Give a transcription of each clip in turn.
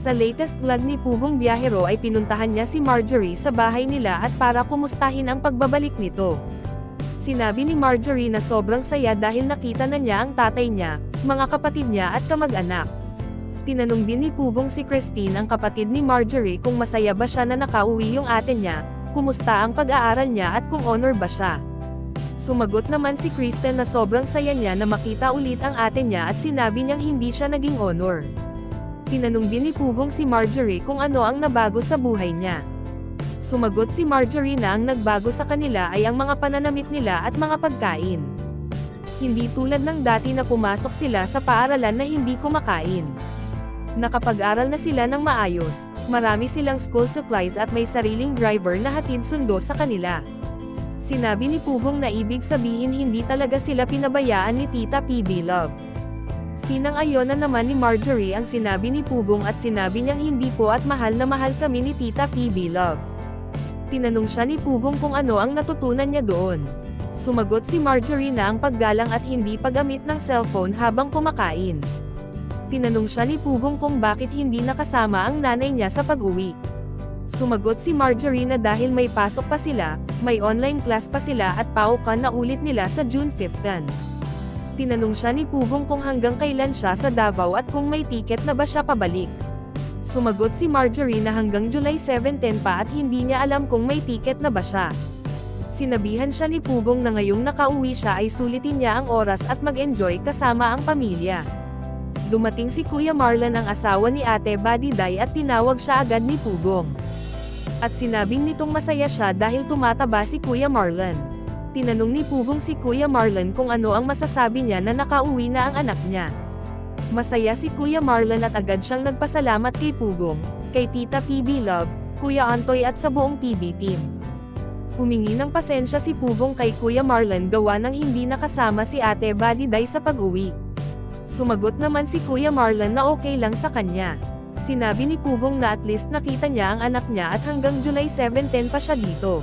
Sa latest vlog ni Pugong Biyahero ay pinuntahan niya si Marjorie sa bahay nila at para kumustahin ang pagbabalik nito. Sinabi ni Marjorie na sobrang saya dahil nakita na niya ang tatay niya, mga kapatid niya at kamag-anak. Tinanong din ni Pugong si Christine, ang kapatid ni Marjorie, kung masaya ba siya na nakauwi yung ate niya, kumusta ang pag-aaral niya at kung honor ba siya. Sumagot naman si Kristen na sobrang saya niya na makita ulit ang ate niya at sinabi niyang hindi siya naging honor. Tinanong din ni Pugong si Marjorie kung ano ang nabago sa buhay niya. Sumagot si Marjorie na ang nagbago sa kanila ay ang mga pananamit nila at mga pagkain. Hindi tulad ng dati na pumasok sila sa paaralan na hindi kumakain. Nakapag-aral na sila ng maayos, marami silang school supplies at may sariling driver na hatid sundo sa kanila. Sinabi ni Pugong na ibig sabihin hindi talaga sila pinabayaan ni Tita PB Love. Sinang-ayon na naman ni Marjorie ang sinabi ni Pugong at sinabi niyang hindi po at mahal na mahal kami ni Tita PB Love. Tinanong siya ni Pugong kung ano ang natutunan niya doon. Sumagot si Marjorie na ang paggalang at hindi paggamit ng cellphone habang kumakain. Tinanong siya ni Pugong kung bakit hindi nakasama ang nanay niya sa pag-uwi. Sumagot si Marjorie na dahil may pasok pa sila, may online class pa sila at paukan na ulit nila sa June 15. Tinanong siya ni Pugong kung hanggang kailan siya sa Davao at kung may tiket na ba siya pabalik. Sumagot si Marjorie na hanggang July 17 pa at hindi niya alam kung may tiket na ba siya. Sinabihan siya ni Pugong na ngayong nakauwi siya ay sulitin niya ang oras at mag-enjoy kasama ang pamilya. Dumating si Kuya Marlon, ang asawa ni Ate Badiday, at tinawag siya agad ni Pugong. At sinabing nitong masaya siya dahil tumataba si Kuya Marlon. Tinanong ni Pugong si Kuya Marlon kung ano ang masasabi niya na nakauwi na ang anak niya. Masaya si Kuya Marlon at agad siyang nagpasalamat kay Pugong, kay Tita PB Love, Kuya Antoy at sa buong PB team. Humingi ng pasensya si Pugong kay Kuya Marlon gawa ng hindi nakasama si Ate Badiday sa pag-uwi. Sumagot naman si Kuya Marlon na okay lang sa kanya. Sinabi ni Pugong na at least nakita niya ang anak niya at hanggang July 17 pa siya dito.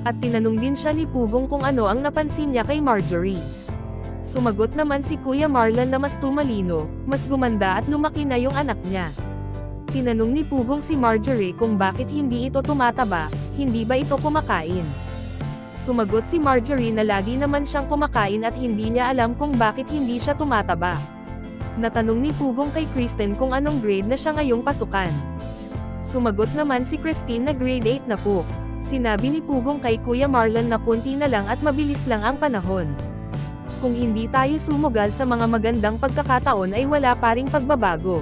At tinanong din siya ni Pugong kung ano ang napansin niya kay Marjorie. Sumagot naman si Kuya Marlon na mas tumalino, mas gumanda at lumaki na yung anak niya. Tinanong ni Pugong si Marjorie kung bakit hindi ito tumataba, hindi ba ito kumakain. Sumagot si Marjorie na lagi naman siyang kumakain at hindi niya alam kung bakit hindi siya tumataba. Natanong ni Pugong kay Kristen kung anong grade na siya ngayong pasukan. Sumagot naman si Christine na grade 8 na po. Sinabi ni Pugong kay Kuya Marlon na kunti na lang at mabilis lang ang panahon. Kung hindi tayo sumugal sa mga magandang pagkakataon ay wala pa ring pagbabago.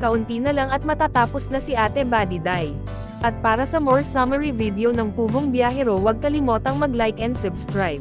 Kaunti na lang at matatapos na si Ate Badiday. At para sa more summary video ng Pugong Biyahero, huwag kalimotang mag-like and subscribe.